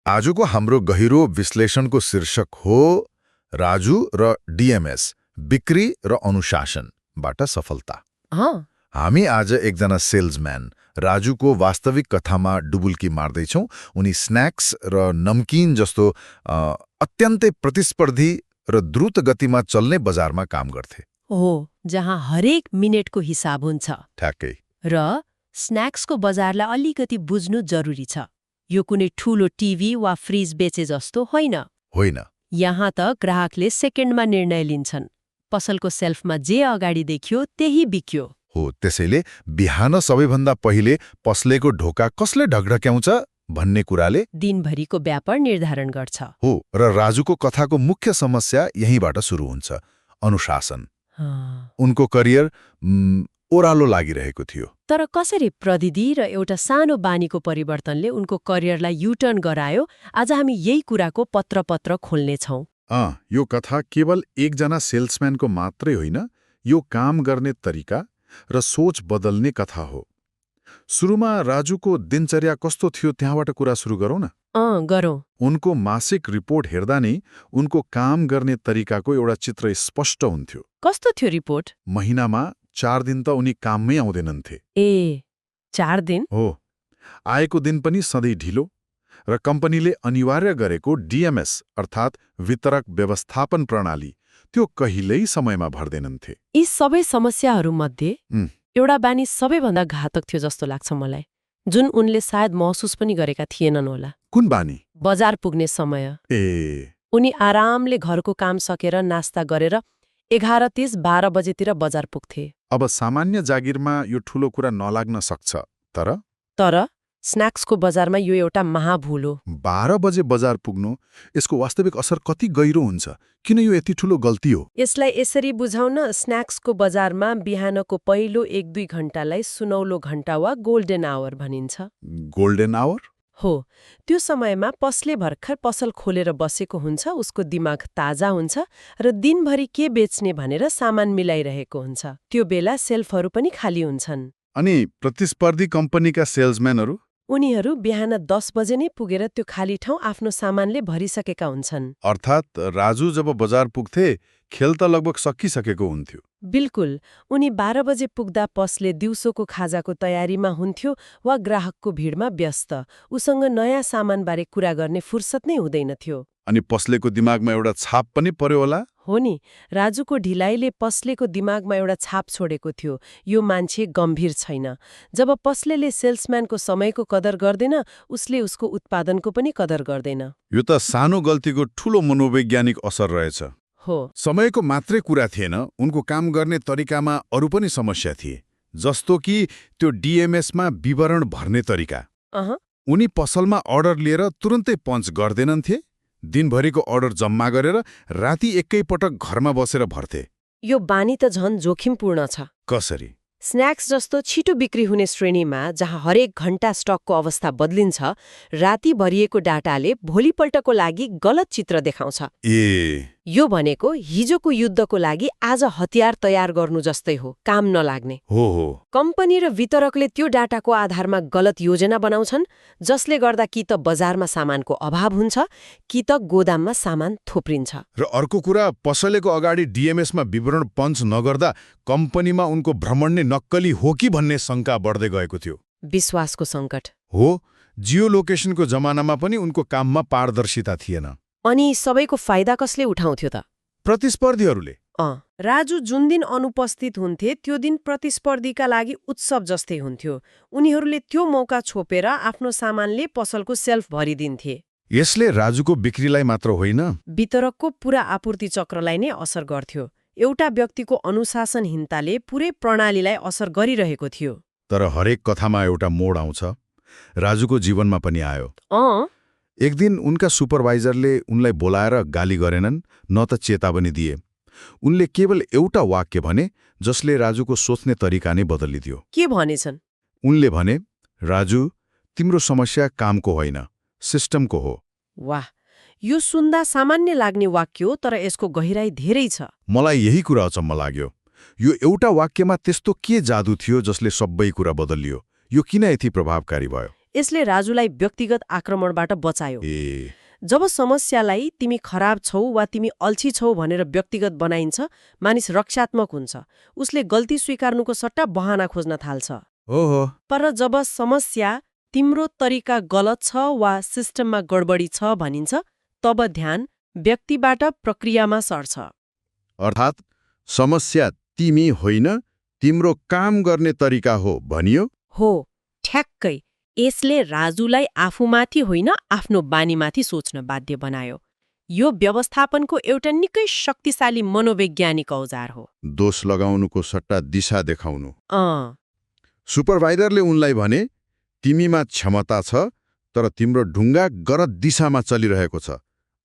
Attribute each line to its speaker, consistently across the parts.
Speaker 1: आजको हाम्रो गहिरो विश्लेषणको शीर्षक हो राजु र डिएमएस बिक्री र अनुशासनबाट सफलता। हामी आज एकजना सेल्सम्यान राजुको वास्तविक कथामा डुबुल्की मार्दैछौँ। उनी स्न्याक्स र नमकिन जस्तो अत्यन्तै प्रतिस्पर्धी र द्रुत गतिमा चल्ने बजारमा काम गर्थे।
Speaker 2: हो, जहाँ हरेक मिनेटको हिसाब हुन्छ।
Speaker 1: ठ्याक्कै।
Speaker 2: र स्न्याक्सको बजारलाई अलिकति बुझ्नु जरुरी छ। यो कुनै ठूलो टिभी वा फ्रिज बेचे जस्तो होइन।
Speaker 1: होइन।
Speaker 2: यहाँ त ग्राहकले सेकेन्डमा निर्णय लिन्छन्। पसलको सेल्फमा जे अगाडि देखियो त्यही बिक्यो।
Speaker 1: हो, त्यसैले बिहान सबैभन्दा पहिले पसलेको ढोका कसले ढकढक्याउँछ भन्ने कुराले
Speaker 2: दिनभरिको व्यापार निर्धारण गर्छ।
Speaker 1: हो, र राजुको कथाको मुख्य समस्या यहीँबाट सुरु हुन्छ, अनुशासन। उनको करियर ओह्रालो लागिरहेको थियो।
Speaker 2: तर कसरी प्रविधि र एउटा सानो बानीको परिवर्तनले उनको करियरलाई युटर्न गरायो, आज हामी यही कुराको पत्र खोल्नेछौँ।
Speaker 1: यो कथा केवल एकजना सेल्सम्यानको मात्रै होइन, यो काम गर्ने तरिका र सोच बदल्ने कथा हो। सुरुमा राजुको दिनचर्या कस्तो थियो त्यहाँबाट कुरा सुरु गरौँ न।
Speaker 2: गरौँ।
Speaker 1: उनको मासिक रिपोर्ट हेर्दा नै उनको काम गर्ने तरिकाको एउटा चित्र स्पष्ट हुन्थ्यो।
Speaker 2: कस्तो थियो रिपोर्ट?
Speaker 1: महिनामा 4 दिन त उनी काममै आउँदैनन्थे।
Speaker 2: 4 दिन?
Speaker 1: हो। आएको दिन पनि सधैँ ढिलो, र कम्पनीले अनिवार्य गरेको डिएमएस अर्थात् वितरक व्यवस्थापन प्रणाली त्यो कहिल्यै समयमा भर्दैनन्थे।
Speaker 2: यी सबै समस्याहरूमध्ये एउटा बानी सबैभन्दा घातक थियो जस्तो लाग्छ मलाई, जुन उनले सायद महसुस पनि गरेका थिएनन् होला।
Speaker 1: कुन बानी?
Speaker 2: बजार पुग्ने समय। उनी आरामले घरको काम सकेर नास्ता गरेर 11:30-12 बजेतिर बजार पुग्थे।
Speaker 1: अब सामान्य जागिरमा यो ठूलो कुरा नलाग्न सक्छ, तर
Speaker 2: स्न्याक्सको बजारमा यो एउटा महाभूल हो।
Speaker 1: 12 बजे बजार पुग्नु, यसको वास्तविक असर कति गहिरो हुन्छ? किन यो यति ठूलो गल्ती हो?
Speaker 2: यसलाई यसरी बुझाउन, स्न्याक्सको बजारमा बिहानको पहिलो 1-2 घण्टालाई सुनौलो घण्टा वा गोल्डेन आवर भनिन्छ।
Speaker 1: Golden hour?
Speaker 2: हो, त्यो समयमा पसले भर्खर पसल खोलेर बसेको हुन्छ, उसको दिमाग ताजा हुन्छ र दिनभरि के बेच्ने भनेर सामान मिलाइरहेको हुन्छ। त्यो बेला सेल्फहरू पनि खाली हुन्छन्।
Speaker 1: अनि प्रतिस्पर्धी कम्पनीका सेल्सम्यानहरू?
Speaker 2: उनीहरू बिहान 10 बजे नै पुगेर त्यो खाली ठाउँ आफ्नो सामानले भरिसकेका हुन्छन्।
Speaker 1: अर्थात् राजु जब बजार पुग्थे, खेल त लगभग सकिसकेको हुन्थ्यो।
Speaker 2: बिल्कुल। उनी 12 बजे पुग्दा पसले दिउँसोको खाजाको तयारीमा हुन्थ्यो वा ग्राहकको भिडमा व्यस्त। उसँग नयाँ सामानबारे कुरा गर्ने फुर्सद नै हुँदैनथ्यो। अनि
Speaker 1: पसलेको दिमागमा एउटा छाप पनि पर्यो होला?
Speaker 2: हो नि, राजुको ढिलाइले पसलेको दिमागमा एउटा छाप छोडेको थियो, यो मान्छे गम्भीर छैन। जब पसलेले सेल्सम्यानको समयको कदर गर्दैन, उसले उसको उत्पादनको पनि कदर गर्दैन।
Speaker 1: यो त सानो गल्तीको ठूलो मनोवैज्ञानिक असर रहेछ।
Speaker 2: हो।
Speaker 1: समयको मात्रै कुरा थिएन, उनको काम गर्ने तरिकामा अरू पनि समस्या थिए, जस्तो कि त्यो डिएमएसमा विवरण भर्ने तरिका। उनी पसलमा अर्डर लिएर तुरन्तै पञ्च गर्दैनन्थे, दिनभरिको अर्डर जम्मा गरेर राति एकैपटक घरमा बसेर भर्थे।
Speaker 2: यो बानी त झन् जोखिमपूर्ण छ।
Speaker 1: कसरी?
Speaker 2: स्न्याक्स जस्तो छिटो बिक्री हुने श्रेणीमा, जहाँ हरेक घण्टा स्टकको अवस्था बदलिन्छ, राति भरिएको डाटाले भोलिपल्टको लागि गलत चित्र देखाउँछ। यो भनेको हिजोको युद्धको लागि आज हतियार तयार गर्नु जस्तै हो, काम नलाग्ने।
Speaker 1: हो।
Speaker 2: कम्पनी र वितरकले त्यो डाटाको आधारमा गलत योजना बनाउँछन्, जसले गर्दा कि त बजारमा सामानको अभाव हुन्छ, कि त गोदाममा सामान थोप्रिन्छ।
Speaker 1: र अर्को कुरा, पसलेको अगाडि डिएमएसमा विवरण पञ्च नगर्दा कम्पनीमा उनको भ्रमण नै नक्कली हो कि भन्ने शङ्का बढ्दै गएको थियो।
Speaker 2: विश्वासको सङ्कट।
Speaker 1: हो, जियो लोकेसनको जमानामा पनि उनको काममा पारदर्शिता थिएन।
Speaker 2: अनि सबैको फाइदा कसले उठाउँथ्यो त?
Speaker 1: प्रतिस्पर्धीहरूले।
Speaker 2: राजु जुन दिन अनुपस्थित हुन्थे, त्यो दिन प्रतिस्पर्धीका लागि उत्सव जस्तै हुन्थ्यो। उनीहरूले त्यो मौका छोपेर आफ्नो सामानले पसलको सेल्फ भरिदिन्थे।
Speaker 1: यसले राजुको बिक्रीलाई मात्र होइन,
Speaker 2: वितरकको पूरा आपूर्ति चक्रलाई नै असर गर्थ्यो। एउटा व्यक्तिको अनुशासनहीनताले पुरै प्रणालीलाई असर गरिरहेको थियो।
Speaker 1: तर हरेक कथामा एउटा मोड आउँछ। राजुको जीवनमा पनि आयो। एक दिन उनका सुपरवाइजरले उनलाई बोलाएर गाली गरेनन्, न त चेतावनी दिए। उनले केवल एउटा वाक्य भने, जसले राजुको सोच्ने तरिका नै बदलिदियो।
Speaker 2: के भनेछन्?
Speaker 1: उनले भने, राजु, तिम्रो समस्या कामको होइन, सिस्टमको हो।
Speaker 2: वाह, यो सुन्दा सामान्य लाग्ने वाक्य हो, तर यसको गहिराई धेरै छ।
Speaker 1: मलाई यही कुरा अचम्म लाग्यो। यो एउटा वाक्यमा त्यस्तो के जादु थियो जसले सबै कुरा बदलियो? यो किन यति प्रभावकारी भयो?
Speaker 2: यसले राजुलाई व्यक्तिगत आक्रमणबाट बचायो। जब समस्यालाई तिमी खराब छौ वा तिमी अल्छी छौ भनेर व्यक्तिगत बनाइन्छ, मानिस रक्षात्मक हुन्छ। उसले गल्ती स्वीकार्नुको सट्टा बहाना खोज्न थाल्छ।
Speaker 1: ओहो।
Speaker 2: पर जब समस्या तिम्रो तरिका गलत छ वा सिस्टममा गडबडी छ भनिन्छ, तब ध्यान व्यक्तिबाट प्रक्रियामा सर्छ।
Speaker 3: अर्थात् समस्या तिमी होइन, तिम्रो काम गर्ने तरिका हो भनियो।
Speaker 2: हो, ठ्याक्कै। यसले राजुलाई आफूमाथि होइन आफ्नो बानीमाथि सोच्न बाध्य बनायो। यो व्यवस्थापनको एउटा निकै शक्तिशाली मनोवैज्ञानिक औजार हो।
Speaker 3: दोष लगाउनुको सट्टा दिशा देखाउनु।
Speaker 1: सुपरभाइजरले उनलाई भने, तिमीमा क्षमता छ, तर तिम्रो ढुङ्गा गलत दिशामा चलिरहेको छ।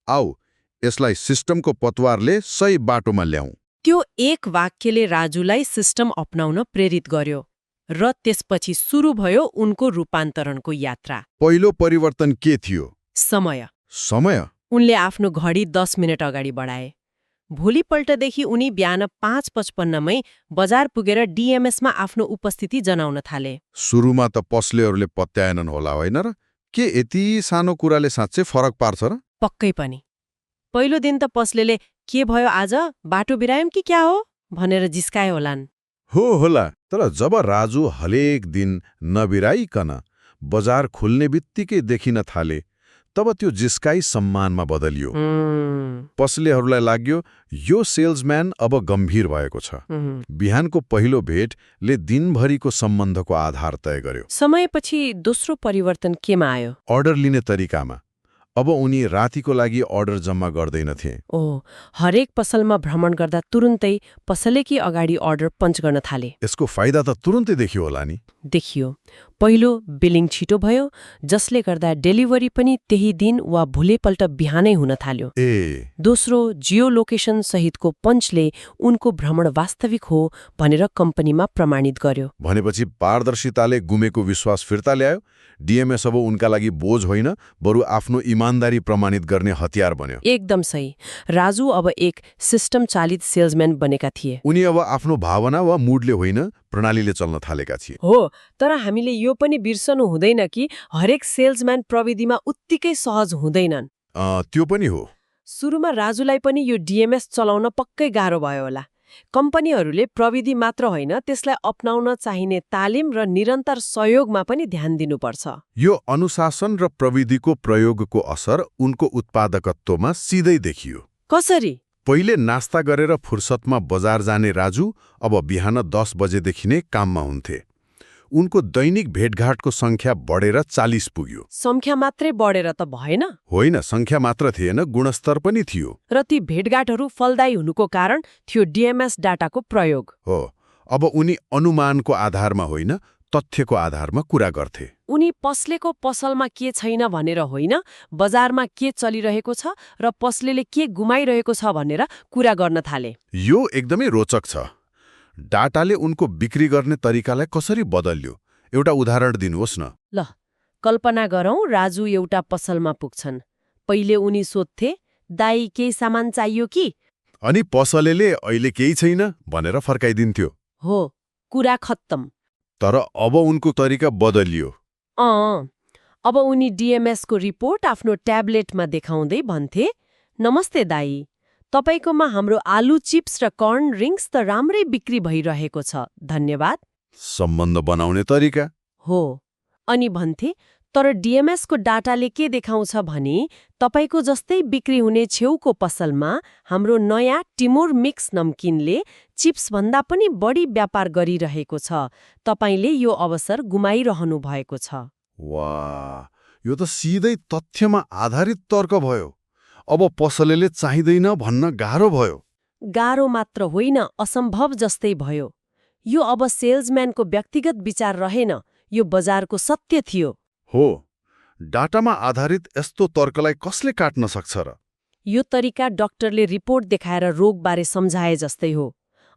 Speaker 1: आऊ, यसलाई सिस्टमको पतवारले सही बाटोमा ल्याऊ।
Speaker 2: त्यो एक वाक्यले राजुलाई सिस्टम अपनाउन प्रेरित गर्यो र त्यसपछि सुरु भयो उनको रूपान्तरणको यात्रा।
Speaker 1: पहिलो परिवर्तन के थियो?
Speaker 2: समय।
Speaker 1: उनले
Speaker 2: आफ्नो घडी 10 मिनेट अगाडि बढाए। भोलिपल्टदेखि उनी बिहान 5:55मै बजार पुगेर डिएमएसमा आफ्नो उपस्थिति जनाउन थाले।
Speaker 1: सुरुमा त पसलेहरूले पत्याएनन् होला, होइन र? के यति सानो कुराले साँच्चै फरक पार्छ र?
Speaker 2: पक्कै पनि। पहिलो दिन त पसलेले के भयो आज, बाटो बिरायम कि क्या हो भनेर जिस्काए होलान्।
Speaker 1: होला, तर जब राजु हरेक दिन नबिराइकन बजार खुल्ने बित्तिकै देखिन थाले, तब त्यो जिस्काई सम्मानमा बदलियो। पसलेहरूलाई लाग्यो यो सेल्सम्यान अब गम्भीर भएको छ। बिहानको पहिलो भेटले दिनभरिको सम्बन्धको आधार तय गर्यो।
Speaker 2: समयपछि दोस्रो परिवर्तन केमा आयो?
Speaker 1: अर्डर लिने तरिकामा। अब उनी रातिको लागि अर्डर जम्मा गर्दैनथे।
Speaker 2: हरेक पसलमा भ्रमण गर्दा तुरुन्तै पसलेकी अगाडि अर्डर पञ्च गर्न थाले।
Speaker 1: यसको फाइदा त तुरुन्तै देखियो होला नि?
Speaker 2: देखियो। पहिलो, बिलिङ छिटो भयो, जसले गर्दा डेलिभरी पनि त्यही दिन वा भोलिपल्ट बिहानै हुन थाल्यो। दोस्रो, जियो लोकेसन सहितको पञ्चले उनको भ्रमण वास्तविक हो भनेर कम्पनीमा प्रमाणित गर्यो।
Speaker 1: भनेपछि पारदर्शिताले गुमेको विश्वास फिर्ता ल्यायो। डिएमएस अब उनका लागि बोझ होइन, बरु आफ्नो इमान्दारी प्रमाणित गर्ने हतियार बन्यो।
Speaker 2: एकदम सही। राजु अब एक सिस्टम चालित सेल्सम्यान बनेका थिए।
Speaker 1: उनी अब आफ्नो भावना वा मुडले होइन, प्रणालीले चल्न थालेका थिए।
Speaker 2: हो, तर हामीले यो पनि बिर्सनु हुँदैन कि हरेक सेल्सम्यान प्रविधिमा उत्तिकै सहज हुँदैनन्।
Speaker 1: त्यो पनि हो।
Speaker 2: सुरुमा राजुलाई पनि यो डिएमएस चलाउन पक्कै गाह्रो भयो होला। कम्पनीहरूले प्रविधि मात्र होइन, त्यसलाई अपनाउन चाहिने तालिम र निरन्तर सहयोगमा पनि ध्यान दिनुपर्छ।
Speaker 1: यो अनुशासन र प्रविधिको प्रयोगको असर उनको उत्पादकत्वमा सिधै देखियो।
Speaker 2: कसरी?
Speaker 1: पहिले नास्ता गरेर फुर्सदमा बजार जाने राजु अब बिहान 10 बजेदेखि नै काममा हुन्थे। उनको दैनिक भेटघाटको संख्या बढेर 40 पुग्यो।
Speaker 2: संख्या मात्रै बढेर त भएन?
Speaker 1: होइन, संख्या मात्र थिएन, गुणस्तर पनि थियो।
Speaker 2: र ती भेटघाटहरू फलदायी हुनुको कारण थियो डिएमएस डाटाको प्रयोग।
Speaker 1: हो, अब उनी अनुमानको आधारमा होइन, तथ्यको आधारमा कुरा गर्थे।
Speaker 2: उनी पसलेको पसलमा के छैन भनेर होइन, बजारमा के चलिरहेको छ र पसलेले के गुमाइरहेको छ भनेर कुरा गर्न थाले।
Speaker 1: यो एकदमै रोचक छ। डाटाले उनको बिक्री गर्ने तरिकालाई कसरी बदल्यो? एउटा उदाहरण दिनुहोस् न।
Speaker 2: ल, कल्पना गरौँ राजु एउटा पसलमा पुग्छन्। पहिले उनी सोध्थे, दाई केही सामान चाहियो कि?
Speaker 1: अनि पसलेले अहिले केही छैन भनेर फर्काइदिन्थ्यो।
Speaker 2: हो, कुरा खत्तम।
Speaker 1: तर अब उनको तरिका बदलियो।
Speaker 2: अब उनी डिएमएसको रिपोर्ट आफ्नो ट्याब्लेटमा देखाउँदै भन्थे, नमस्ते दाई, तपाईकोमा हाम्रो आलु चिप्स र कर्न रिङ्ग्स त राम्रै बिक्री भइरहेको छ, धन्यवाद।
Speaker 1: सम्बन्ध बनाउने तरिका
Speaker 2: हो। अनि भन्थे, तर डिएमएसको डाटाले के देखाउँछ भने तपाईको जस्तै बिक्री हुने छेउको पसलमा हाम्रो नयाँ टिमोर मिक्स नमकिनले चिप्सभन्दा पनि बढी व्यापार गरिरहेको छ। तपाईले यो अवसर गुमाइरहनु भएको छ।
Speaker 1: वाह, यो त सिधै तथ्यमा आधारित तर्क भयो। अब पसलेले चाहिँदैन भन्न गाह्रो भयो।
Speaker 2: गाह्रो मात्र होइन, असम्भव जस्तै भयो। यो अब सेल्सम्यानको व्यक्तिगत विचार रहेन, यो बजारको सत्य थियो।
Speaker 1: हो, डाटामा आधारित यस्तो तर्कलाई कसले काट्न सक्छ र?
Speaker 2: यो तरिका डाक्टरले रिपोर्ट देखाएर रोगबारे सम्झाए जस्तै हो।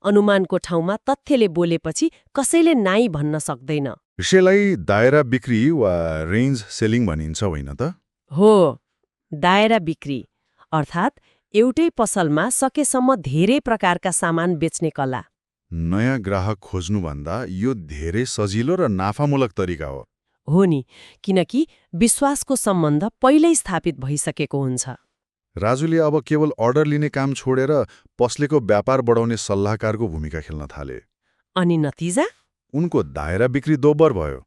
Speaker 2: अनुमानको ठाउँमा तथ्यले बोलेपछि कसैले नाइ भन्न सक्दैन।
Speaker 1: यसलाई दायरा बिक्री वा रेन्ज सेलिङ भनिन्छ, होइन त?
Speaker 2: हो, दायरा बिक्री अर्थात् एउटै पसलमा सकेसम्म धेरै प्रकारका सामान बेच्ने कला।
Speaker 1: नयाँ ग्राहक खोज्नुभन्दा यो धेरै सजिलो र नाफामूलक तरिका हो।
Speaker 2: हो नि, किनकि विश्वासको सम्बन्ध पहिल्यै स्थापित भइसकेको हुन्छ।
Speaker 1: राजुले अब केवल अर्डर लिने काम छोडेर पसलेको व्यापार बढाउने सल्लाहकारको भूमिका खेल्न थाले।
Speaker 2: अनि नतिजा?
Speaker 1: उनको दायरा बिक्री दोब्बर भयो।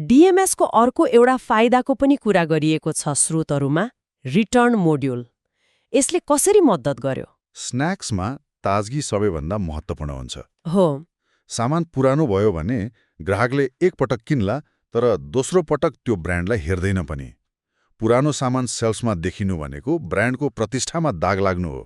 Speaker 2: डीएमएसको अर्को एउटा फाइदाको पनि कुरा गरिएको छ स्रोतहरूमा, रिटर्न मोड्युल। यसले कसरी मद्दत गर्यो?
Speaker 1: स्न्याक्समा ताजगी सबैभन्दा महत्त्वपूर्ण हुन्छ।
Speaker 2: हो।
Speaker 1: सामान पुरानो भयो भने ग्राहकले एक पटक किन्ला, तर दोस्रो पटक त्यो ब्रान्डलाई हेर्दैन पनि। पुरानो सामान सेल्समा देखिनु भनेको ब्रान्डको प्रतिष्ठामा दाग लाग्नु हो।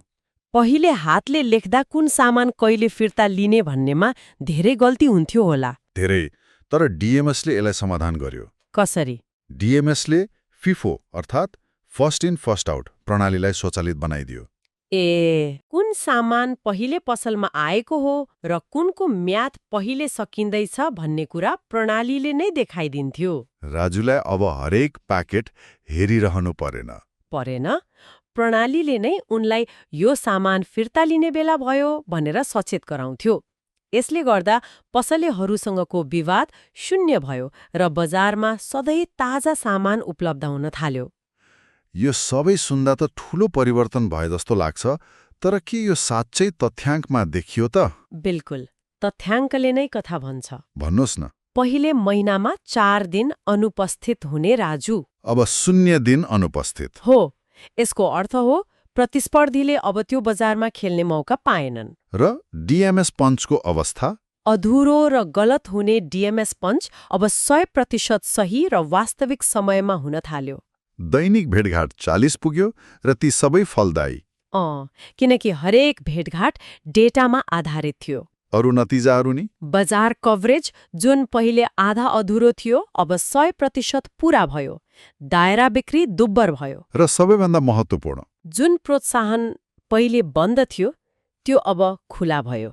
Speaker 2: पहिले हातले लेख्दा कुन सामान कहिले फिर्ता लिने भन्नेमा धेरै गल्ती हुन्थ्यो होला।
Speaker 1: धेरै। तर डीएमएसले यसलाई समाधान गर्यो।
Speaker 2: कसरी?
Speaker 1: डीएमएसले फिफो अर्थात् फर्स्ट इन फर्स्ट आउट प्रणालीलाई स्वचालित बनाइदियो।
Speaker 2: कुन सामान पहिले पसलमा आएको हो र कुनको म्याद पहिले सकिँदैछ भन्ने कुरा प्रणालीले नै देखाइदिन्थ्यो।
Speaker 1: राजुलाई अब हरेक प्याकेट हेरिरहनु परेन।
Speaker 2: प्रणालीले नै उनलाई यो सामान फिर्ता लिने बेला भयो भनेर सचेत गराउँथ्यो। यसले गर्दा पसलेहरूसँगको विवाद शून्य भयो र बजारमा सधैँ ताजा सामान उपलब्ध हुन थाल्यो।
Speaker 1: यो सबै सुन्दा त ठूलो परिवर्तन भए जस्तो लाग्छ, तर के यो साँच्चै तथ्याङ्कमा देखियो त?
Speaker 2: बिल्कुल, तथ्याङ्कले नै कथा भन्छ।
Speaker 1: भन्नुहोस् न।
Speaker 2: पहिले महिनामा 4 दिन अनुपस्थित हुने राजु
Speaker 1: अब 0 दिन अनुपस्थित
Speaker 2: हो। यसको अर्थ हो प्रतिस्पर्धीले अब त्यो बजारमा खेल्ने मौका पाएनन्।
Speaker 1: र डीएमएस पञ्चको अवस्था?
Speaker 2: अधुरो र गलत हुने डीएमएस पञ्च अब 100% सही र वास्तविक समयमा हुन थाल्यो।
Speaker 1: दैनिक भेटघाट 40 पुग्यो र ती सबै फलदायी।
Speaker 2: किनकि हरेक भेटघाट डेटामा आधारित थियो।
Speaker 1: अरू नतिजाहरू नि?
Speaker 2: बजार कभरेज जुन पहिले आधा अधुरो थियो अब 100% पूरा भयो। दायरा बिक्री दुब्बर भयो।
Speaker 1: र सबैभन्दा महत्त्वपूर्ण,
Speaker 2: जुन प्रोत्साहन पहिले बन्द थियो त्यो अब खुला भयो।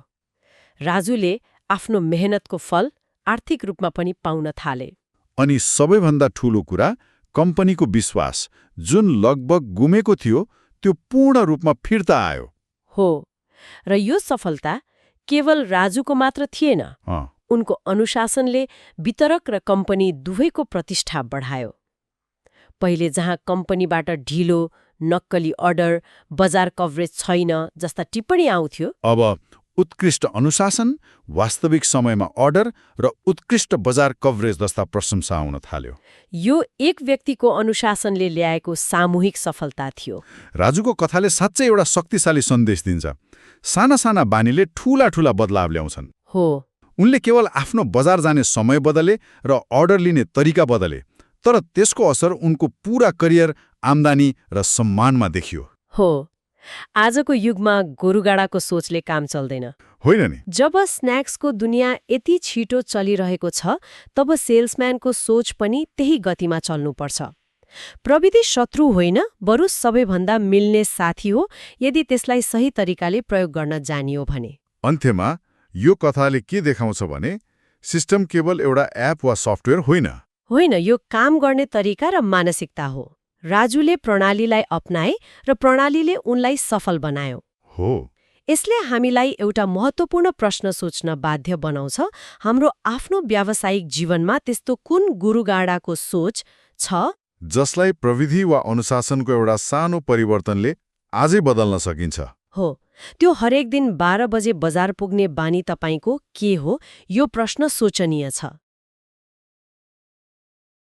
Speaker 2: राजुले आफ्नो मेहनतको फल आर्थिक रूपमा पनि पाउन थाले।
Speaker 1: अनि सबैभन्दा ठूलो कुरा, कम्पनीको विश्वास जुन लगभग गुमेको थियो त्यो पूर्ण रूपमा फिर्ता आयो।
Speaker 2: हो। र यो सफलता केवल राजुको मात्र थिएन। उनको अनुशासनले वितरक र कम्पनी दुवैको प्रतिष्ठा बढायो। पहिले जहाँ कम्पनीबाट ढिलो, नक्कली अर्डर, बजार कभरेज छैन जस्ता टिप्पणी आउँथ्यो,
Speaker 1: अब उत्कृष्ट अनुशासन, वास्तविक समयमा अर्डर र उत्कृष्ट बजार कभरेज जस्ता प्रशंसा आउन थाल्यो।
Speaker 2: यो एक व्यक्तिको अनुशासनले ल्याएको सामूहिक सफलता थियो।
Speaker 1: राजुको कथाले साँच्चै एउटा शक्तिशाली सन्देश दिन्छ। साना साना बानीले ठूला ठूला बदलाव ल्याउँछन्।
Speaker 2: हो।
Speaker 1: उनले केवल आफ्नो बजार जाने समय बदले र अर्डर लिने तरिका बदले, तर त्यसको असर उनको पूरा करियर, आम्दानी र सम्मानमा देखियो।
Speaker 2: हो। आजको युगमा गोरुगाडाको सोचले काम चल्दैन।
Speaker 1: होइन नि?
Speaker 2: जब स्न्याक्सको दुनियाँ यति छिटो चलिरहेको छ, तब सेल्सम्यानको सोच पनि त्यही गतिमा चल्नुपर्छ। प्रविधि शत्रु होइन, बरु सबैभन्दा मिल्ने साथी हो यदि त्यसलाई सही तरिकाले प्रयोग गर्न जानियो भने।
Speaker 1: अन्त्यमा यो कथाले के देखाउँछ भने सिस्टम केवल एउटा एप वा सफ्टवेयर होइन,
Speaker 2: यो काम गर्ने तरिका र मानसिकता हो। राजुले प्रणालीलाई अपनाए र प्रणालीले उनलाई सफल बनायो।
Speaker 1: हो।
Speaker 2: यसले हामीलाई एउटा महत्त्वपूर्ण प्रश्न सोच्न बाध्य बनाउँछ। हाम्रो आफ्नो व्यावसायिक जीवनमा त्यस्तो कुन गुरुगाडाको सोच छ
Speaker 1: जसलाई प्रविधि वा अनुशासनको एउटा सानो परिवर्तनले आजै बदल्न सकिन्छ?
Speaker 2: हो। त्यो हरेक दिन 12 बजे बजार पुग्ने बानी तपाईको के हो? यो प्रश्न सोचनीय छ।